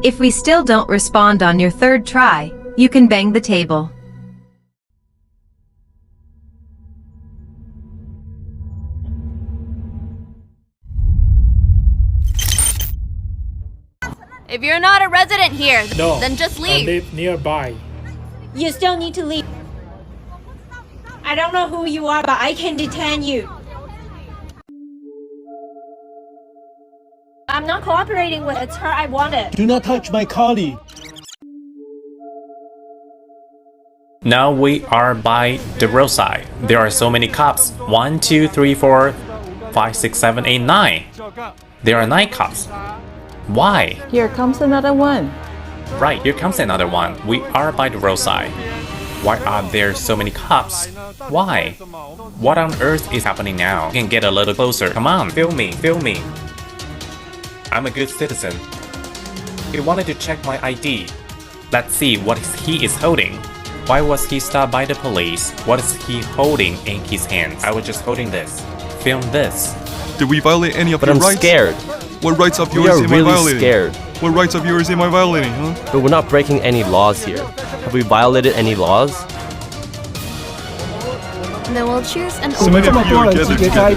If we still don't respond on your third try, you can bang the table. If you're not a resident here, No, then just I leave. live nearby. You still need to leave. I don't know who you are, but I can detain you. I'm not cooperating with it. It's her I wanted. Do not touch my colleague. Now we are by the roadside. There are so many cops. 1, 2, 3, 4, 5, 6, 7, 8, 9. There are 9 cops. Why? Here comes another one. Right, here comes another one. We are by the roadside. Why are there so many cops? Why? What on earth is happening now? You can get a little closer. Come on, film me, film me. I'm a good citizen. He wanted to check my ID. Let's see what he is holding. Why was he stopped by the police? What is he holding in his hands? I was just holding this. Film this. Did we violate any of But your I'm rights? scared. What rights of We yours are am I really violating? scared. What rights of yours am I violating, huh? But we're not breaking any laws here. Have we violated any laws? Then we'll choose an So many of you are gathered together.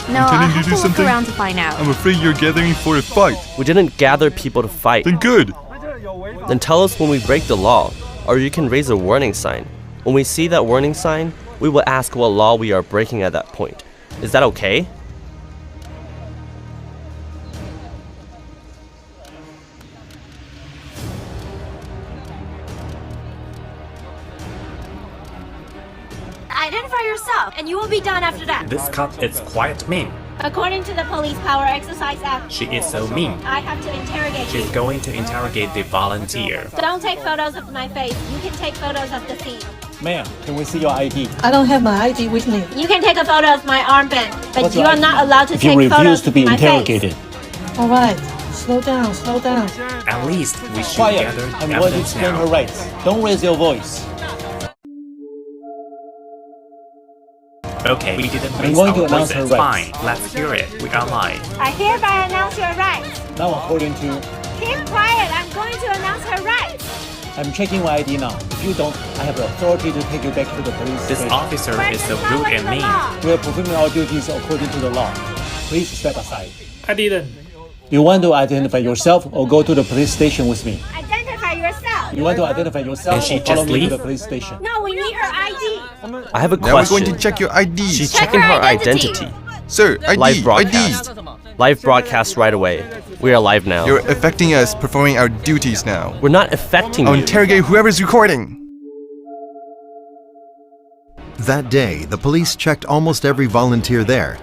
No, I'll Intending to have do to look something? around to find out. I'm afraid you're gathering for a fight. We didn't gather people to fight. Then good. Then tell us when we break the law, or you can raise a warning sign. When we see that warning sign, we will ask what law we are breaking at that point. Is that okay? Identify yourself, and you will be done after that. This cop is quite mean. According to the Police Power Exercise Act, She is so mean. I have to interrogate She's you. going to interrogate the volunteer. Don't take photos of my face. You can take photos of the scene. Ma'am, can we see your ID? I don't have my ID with me. You can take a photo of my armband, but What's you your are ID? not allowed to If you take refuse photos to be of my interrogated, face. All right, slow down, slow down. At least we should quiet. gather I'm going to evidence explain her now. rights. Don't raise your voice. Okay, we didn't I'm raise going our to announce her voices. rights. Fine, let's hear it. We are live. I hereby announce your rights. Now, according to, Keep quiet. I'm going to announce her rights. I'm checking my ID now. If you don't, I have the authority to take you back to the police This station. officer is so rude and mean. We are performing our duties according to the law. Please step aside. I didn't. You want to identify yourself or go to the police station with me? Identify yourself. You want to identify yourself And she or follow just me leave? to the police station? No, we need her ID. I have a Now we're going question. to check your IDs. She's Check checking her her identity. identity. Sir, ID, Live ID. broadcast. Live broadcast right away. We are live now. You're affecting us performing our duties now. We're not affecting I'll you. interrogate whoever's recording. That day, the police checked almost every volunteer there.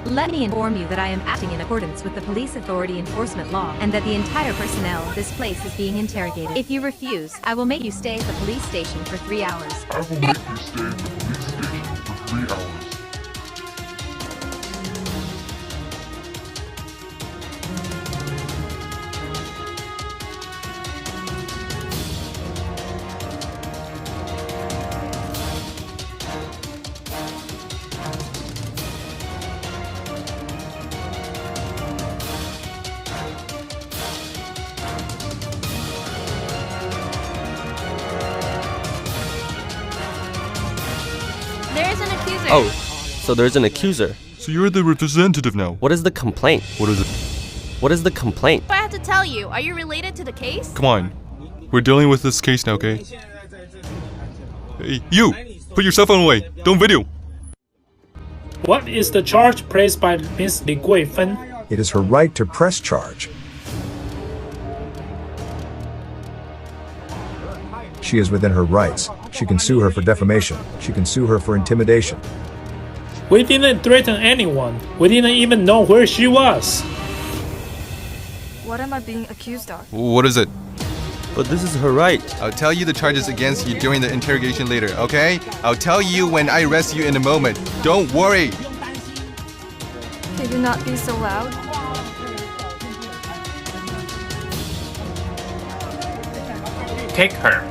Let me inform you that I am acting in accordance with the Police Authority Enforcement Law and that the entire personnel of this place is being interrogated. If you refuse, I will make you stay at the police station for 3 hours. I will make you stay at the police station for 3 hours. There is an accuser. Oh, so there's an accuser. So you're the representative now. What is the complaint? What is it? What is the complaint? I have to tell you, are you related to the case? Come on. We're dealing with this case now, okay? Hey, you! Put your cell phone away. Don't video. What is the charge placed by Miss Li Guifen? It is her right to press charge. She is within her rights. She can sue her for defamation. She can sue her for intimidation. We didn't threaten anyone. We didn't even know where she was. What am I being accused of? What is it? But this is her right. I'll tell you the charges against you during the interrogation later, okay? I'll tell you when I arrest you in a moment. Don't worry. Can you not be so loud? Take her.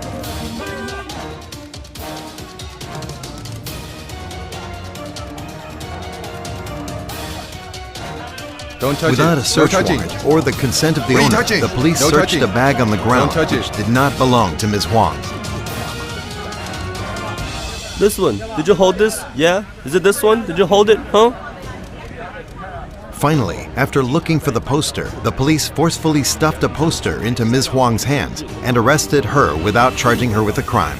Don't touch Without it. a search no touching. warrant or the consent of the What are you owner, touching? the police No searched touching. a bag on the ground Don't touch which it. did not belong to Ms. Huang. This one. Did you hold this? Yeah? Is it this one? Did you hold it? Huh? Finally, after looking for the poster, the police forcefully stuffed a poster into Ms. Huang's hands and arrested her without charging her with a crime.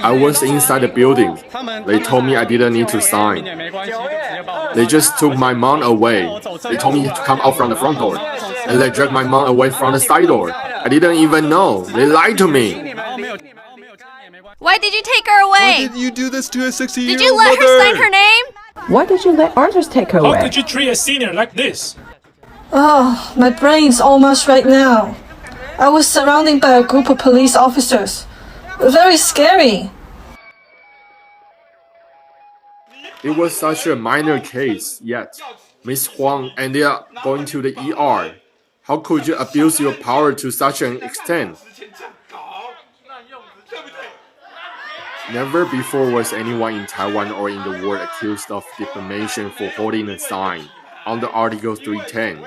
I was inside the building. They told me I didn't need to sign. They just took my mom away. They told me to come out from the front door. And they dragged my mom away from the side door. I didn't even know. They lied to me. Why did you take her away? Why did you do this to a 60-year-old Did you let her sign her name? Why did you let Arthur take her How away? could you treat a senior like this? Oh, my brain's almost right now. I was surrounded by a group of police officers. Very scary. It was such a minor case, yet Miss Huang ended up going to the ER. How could you abuse your power to such an extent? Never before was anyone in Taiwan or in the world accused of defamation for holding a sign under Article 310.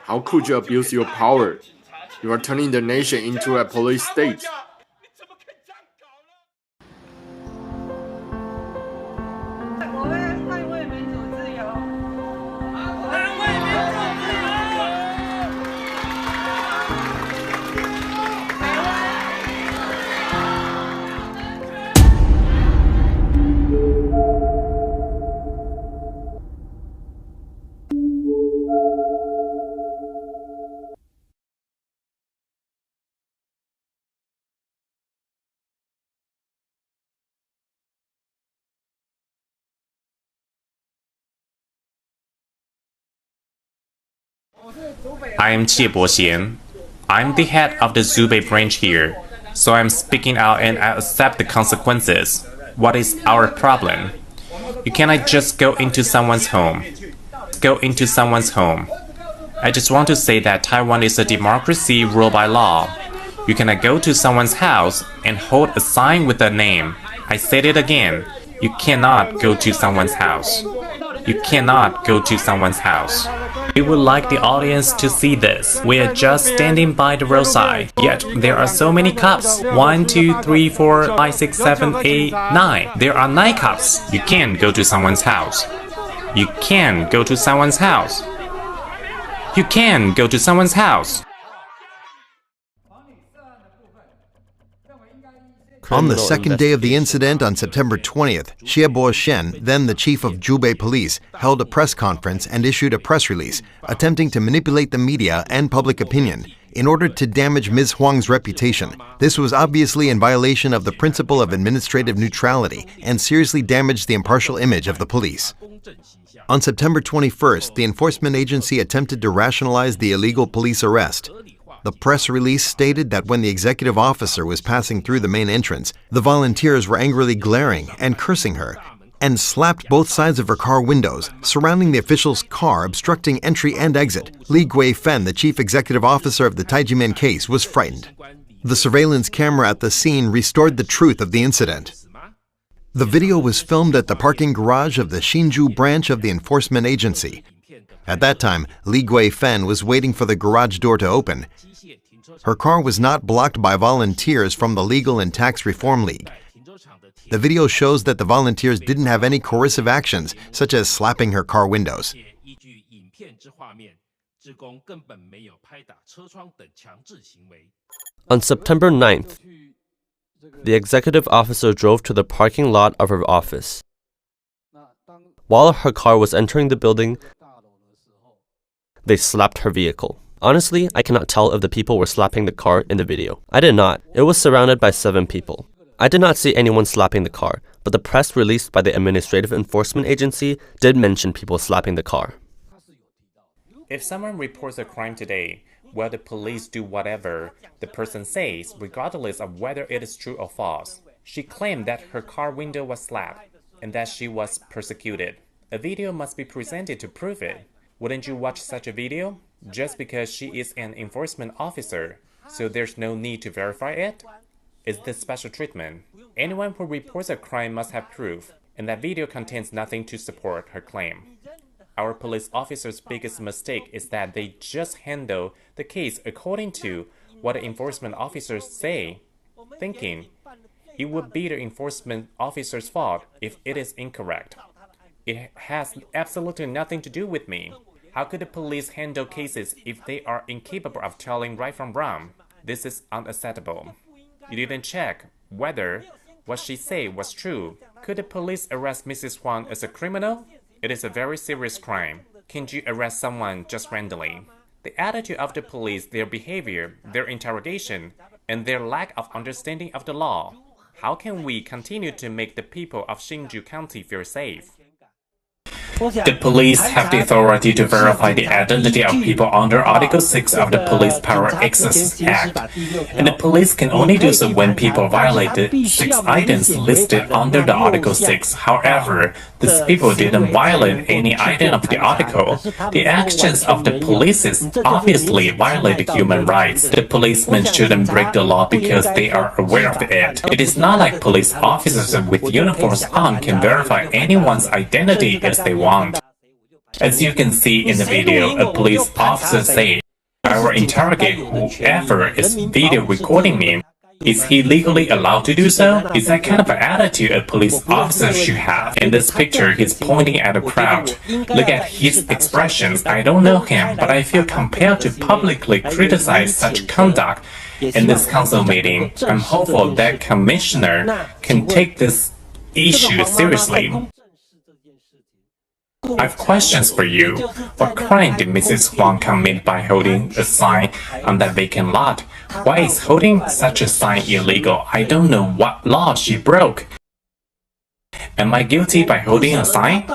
How could you abuse your power? You are turning the nation into a police state. I am Jie Boxian. I'm the head of the Zhubei branch here, so I'm speaking out and I accept the consequences. What is our problem? You cannot just go into someone's home. Go into someone's home. I just want to say that Taiwan is a democracy ruled by law. You cannot go to someone's house and hold a sign with a name. I said it again. You cannot go to someone's house. You cannot go to someone's house. We would like the audience to see this. We are just standing by the roadside, yet there are so many cops. 1, 2, 3, 4, 5, 6, 7, 8, 9. There are 9 cops. You can't go to someone's house. You can go to someone's house. You can go to someone's house. On the second day of the incident on September 20th, Xie Boxian, then the chief of Zhubei Police, held a press conference and issued a press release, attempting to manipulate the media and public opinion in order to damage Ms. Huang's reputation. This was obviously in violation of the principle of administrative neutrality and seriously damaged the impartial image of the police. On September 21st, the enforcement agency attempted to rationalize the illegal police arrest. The press release stated that when the executive officer was passing through the main entrance, the volunteers were angrily glaring and cursing her, and slapped both sides of her car windows, surrounding the official's car, obstructing entry and exit. Li Guifen, the chief executive officer of the Tai Ji Men case, was frightened. The surveillance camera at the scene restored the truth of the incident. The video was filmed at the parking garage of the Hsinchu branch of the enforcement agency. At that time, Li Guifen was waiting for the garage door to open. Her car was not blocked by volunteers from the Legal and Tax Reform League. The video shows that the volunteers didn't have any coercive actions, such as slapping her car windows. On September 9th, the executive officer drove to the parking lot of her office. While her car was entering the building, they slapped her vehicle. Honestly, I cannot tell if the people were slapping the car in the video. I did not. It was surrounded by 7 people. I did not see anyone slapping the car, but the press released by the Administrative Enforcement Agency did mention people slapping the car. If someone reports a crime today, will the police do whatever the person says, regardless of whether it is true or false? She claimed that her car window was slapped and that she was persecuted. A video must be presented to prove it. Wouldn't you watch such a video? Just because she is an enforcement officer, so there's no need to verify it? Is this special treatment? Anyone who reports a crime must have proof, and that video contains nothing to support her claim. Our police officers' biggest mistake is that they just handle the case according to what the enforcement officers say, thinking it would be the enforcement officer's fault if it is incorrect. It has absolutely nothing to do with me. How could the police handle cases if they are incapable of telling right from wrong? This is unacceptable. You didn't check whether what she said was true. Could the police arrest Mrs. Huang as a criminal? It is a very serious crime. Can't you arrest someone just randomly? The attitude of the police, their behavior, their interrogation, and their lack of understanding of the law. How can we continue to make the people of Hsinchu County feel safe? The police have the authority to verify the identity of people under Article 6 of the Police Power Access Act, and the police can only do so when people violate the 6 items listed under the Article 6. However, these people didn't violate any item of the article. The actions of the police obviously violate human rights. The policemen shouldn't break the law because they are aware of it. It is not like police officers with uniforms on can verify anyone's identity as they want. As you can see in the video, a police officer said, "I will interrogate whoever is video recording me." Is he legally allowed to do so? Is that kind of an attitude a police officer should have? In this picture, he's pointing at a crowd. Look at his expressions. I don't know him, but I feel compelled to publicly criticize such conduct in this council meeting. I'm hopeful that Commissioner can take this issue seriously. I have questions for you. What crime did Mrs. Huang commit by holding a sign on that vacant lot? Why is holding such a sign illegal? I don't know what law she broke. Am I guilty by holding a sign?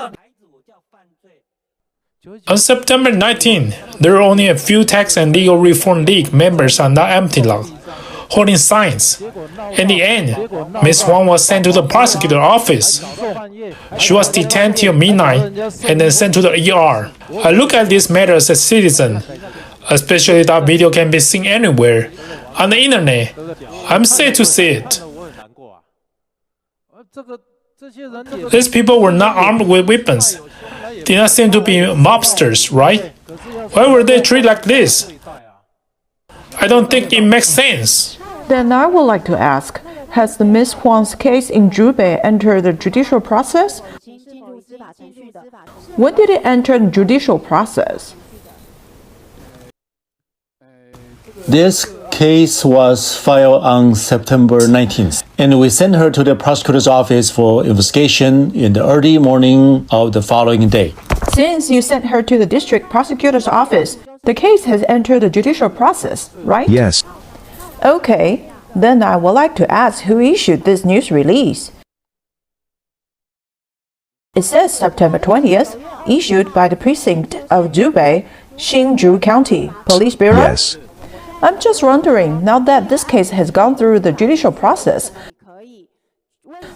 On September 19, there were only a few Tax and Legal Reform League members on that empty lot, holding signs. In the end, Ms. Huang was sent to the prosecutor's office. She was detained till midnight and then sent to the ER. I look at this matter as a citizen, especially that video can be seen anywhere. On the internet, I'm sad to see it. These people were not armed with weapons. Did not seem to be mobsters, right? Why were they treated like this? I don't think it makes sense. Then I would like to ask, has the Ms. Huang's case in Zhubei entered the judicial process? When did it enter the judicial process? This case was filed on September 19th, and we sent her to the prosecutor's office for investigation in the early morning of the following day. Since you sent her to the district prosecutor's office, the case has entered the judicial process, right? Yes. Okay, then I would like to ask who issued this news release. It says September 20th, issued by the precinct of Zhubei, Hsinchu County Police Bureau. Yes. I'm just wondering, now that this case has gone through the judicial process,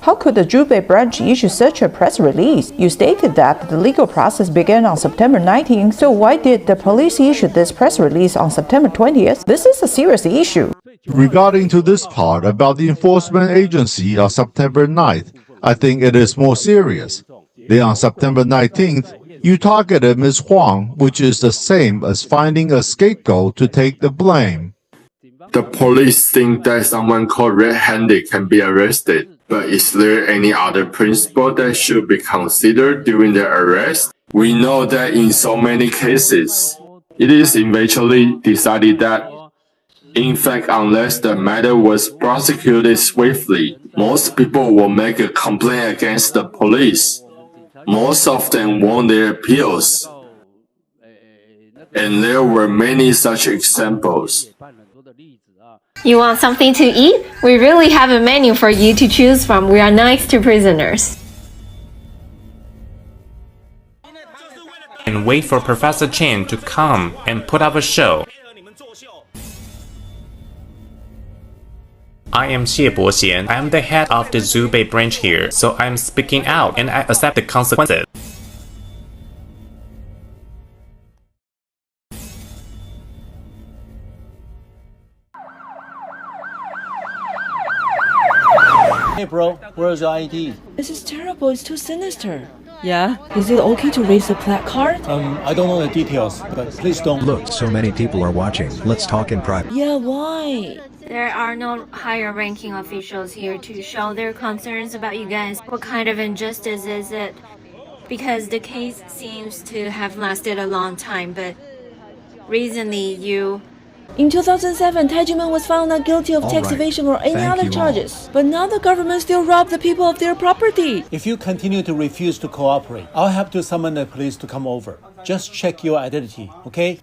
how could the Zhubei branch issue such a press release? You stated that the legal process began on September 19th, so why did the police issue this press release on September 20th? This is a serious issue. Regarding to this part about the enforcement agency on September 9th, I think it is more serious. Then on September 19th, you targeted Ms. Huang, which is the same as finding a scapegoat to take the blame. The police think that someone called red-handed can be arrested, but is there any other principle that should be considered during the arrest? We know that in so many cases, it is eventually decided that, in fact, unless the matter was prosecuted swiftly, most people will make a complaint against the police. Most of them won their appeals. And there were many such examples. You want something to eat? We really have a menu for you to choose from. We are nice to prisoners. And wait for Professor Chen to come and put up a show. I am Xie Boxian. I am the head of the Zhubei branch here, so I am speaking out and I accept the consequences. Hey bro, where's your ID? This is terrible. It's too sinister. Yeah? Is it okay to raise the placard? I don't know the details, but please don't. Look, so many people are watching. Let's talk in private. Yeah, why? There are no higher ranking officials here to show their concerns about you guys. What kind of injustice is it? Because the case seems to have lasted a long time, but recently you... In 2007, Tai Ji Men was found not guilty of tax evasion or any other charges. But now the government still robbed the people of their property. If you continue to refuse to cooperate, I'll have to summon the police to come over. Just check your identity, okay?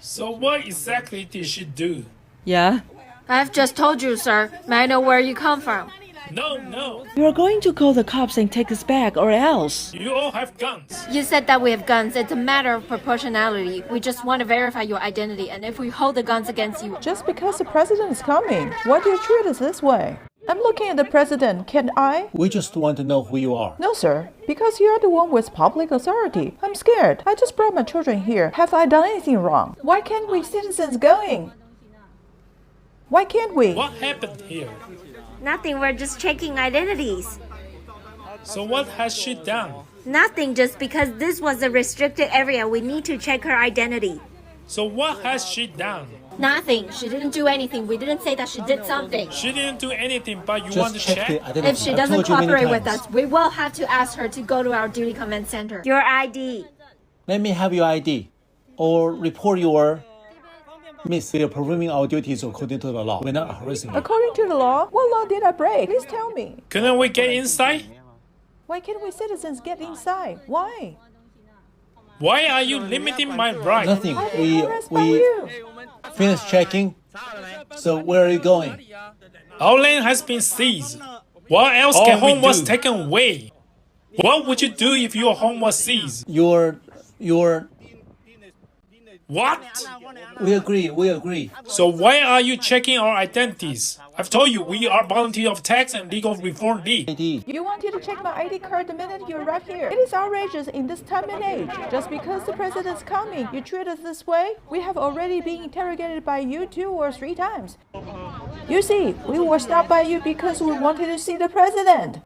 So what exactly did she do? Yeah? I've just told you, sir. May I know where you come from? No. You are going to call the cops and take us back, or else. You all have guns. You said that we have guns. It's a matter of proportionality. We just want to verify your identity, and if we hold the guns against you... Just because the president is coming, why do you treat us this way? I'm looking at the president, can't I? We just want to know who you are. No, sir. Because you're the one with public authority. I'm scared. I just brought my children here. Have I done anything wrong? Why can't we citizens going? Why can't we? What happened here? Nothing, we're just checking identities. So what has she done? Nothing, just because this was a restricted area, we need to check her identity. So what has she done? Nothing. She didn't do anything. We didn't say that she did something. She didn't do anything, but you Just want to check? the identity. If she doesn't cooperate with us, we will have to ask her to go to our duty command center. Your ID. Let me have your ID. Or report your... Miss, we are performing our duties according to the law. We're not harassing you. According to the law? What law did I break? Please tell me. Couldn't we get inside? Why can't we citizens get inside? Why? Why are you limiting my right? Nothing. We finished checking. So where are you going? Our land has been seized. What else can home was taken away? What would you do if your home was seized? Your... What? We agree. So why are you checking our identities? I've told you we are volunteers of Tax and Legal Reform League. You wanted to check my ID card the minute you arrived here. It is outrageous in this time and age. Just because the president's coming, you treat us this way? We have already been interrogated by you 2 or 3 times. You see, we were stopped by you because we wanted to see the president.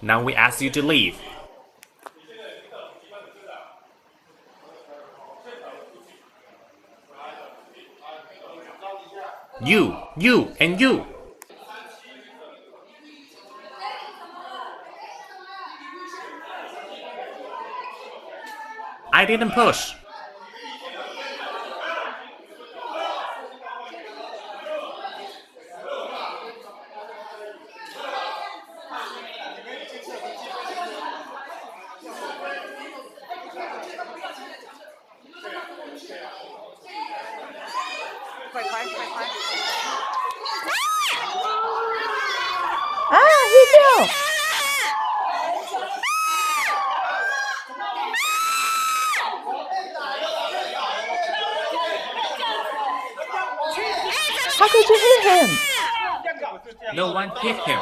Now we ask you to leave. You, and you. I didn't push. He fell! How could you hit him? No one hit him.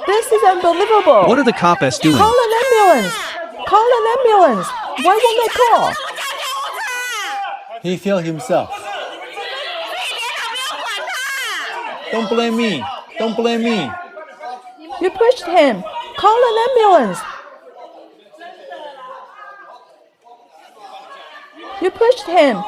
This is unbelievable. What are the cops doing? Call an ambulance! Call an ambulance! Why won't they call? He fell himself. Don't blame me. Don't blame me. You pushed him. Call an ambulance. You pushed him.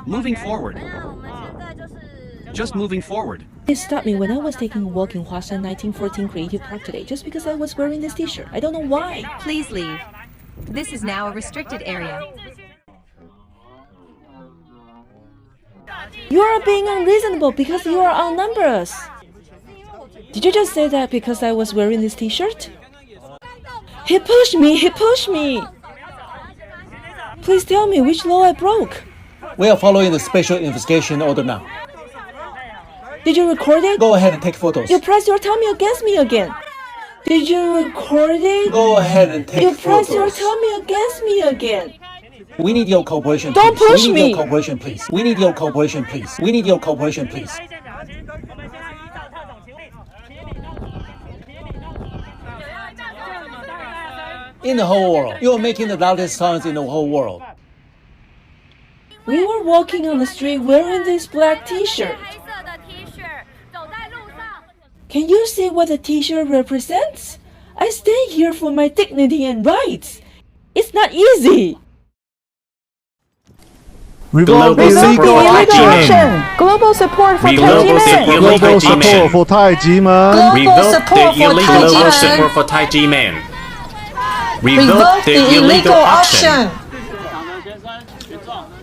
Moving forward. Just moving forward. They stopped me when I was taking a walk in Huashan 1914 Creative Park today just because I was wearing this t-shirt. I don't know why. Please leave. This is now a restricted area. You are being unreasonable because you are outnumber us. Did you just say that because I was wearing this t-shirt? He pushed me! He pushed me! Please tell me which law I broke. We are following the special investigation order now. Did you record it? Go ahead and take photos. You pressed your tummy against me again. Did you record it? Go ahead and take photos. You pressed your tummy against me again. We need your cooperation, Don't please. push We need me. your cooperation, please. We need your cooperation, please. We need your cooperation, please. In the whole world, you are making the loudest sounds in the whole world. We were walking on the street wearing this black t-shirt. Can you see what the t-shirt represents? I stand here for my dignity and rights. It's not easy. Revoke illegal action. Global support for Tai Ji Global Men. Global support for Tai Ji Men. Revoke the illegal support for Tai Ji Men. Revoke the illegal auction.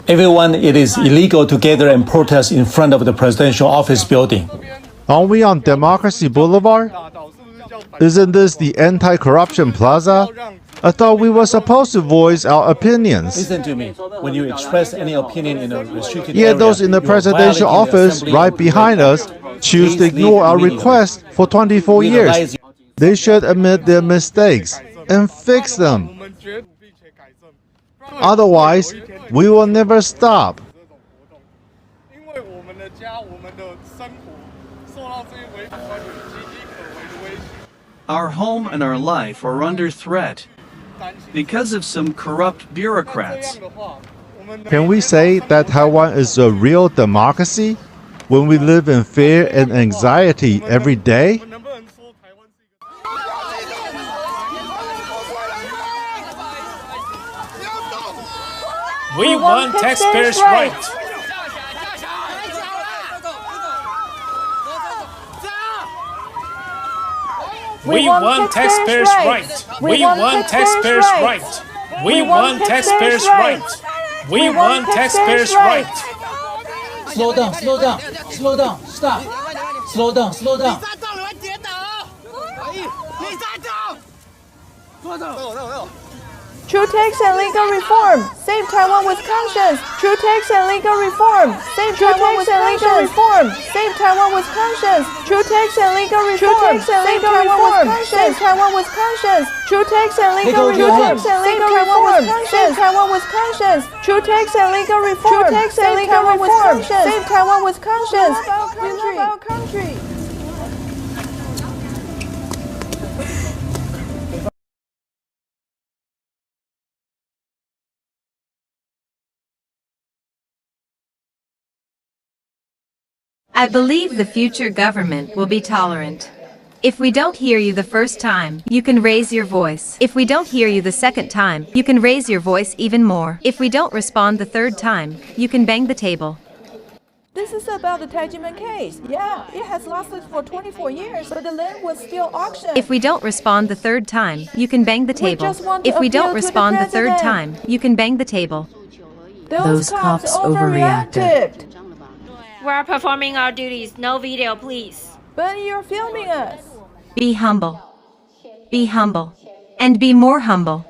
Everyone, it is illegal to gather and protest in front of the presidential office building. Are we on Democracy Boulevard? Isn't this the anti-corruption plaza? I thought we were supposed to voice our opinions. Listen to me. When you express any opinion in a restricted area, Yet those in the you are presidential violating the office assembly right behind us choose to Please ignore leave our immediately. request for 24 We years. advise you- They should admit their mistakes and fix them. Otherwise, we will never stop. Our home and our life are under threat because of some corrupt bureaucrats. Can we say that Taiwan is a real democracy when we live in fear and anxiety every day? We want taxpayers' rights. We want taxpayers' rights. We want taxpayers' rights. We want taxpayers' rights. We want taxpayers' rights. Slow down, slow down, slow down, stop. Slow down, slow down. True tax and legal reform. Save Taiwan with conscience. True tax and legal reform. Save Taiwan with legal reform. Save Taiwan with conscience. True tax and legal reform. Save Taiwan with conscience. Save Taiwan with conscience. True tax and legal reform. Save Taiwan with conscience. Save Taiwan with conscience. True tax and legal reform. Save Taiwan with conscience. Save Taiwan with conscience. We love our country. I believe the future government will be tolerant. If we don't hear you the first time, you can raise your voice. If we don't hear you the second time, you can raise your voice even more. If we don't respond the third time, you can bang the table. This is about the Tai Ji Men case. Yeah, it has lasted for 24 years, but the land was still auctioned. If we don't respond the third time, you can bang the table. If we don't respond the third time, you can bang the table. Those cops overreacted. We're performing our duties. No video, please. But you're filming us. Be humble. Be humble. And be more humble.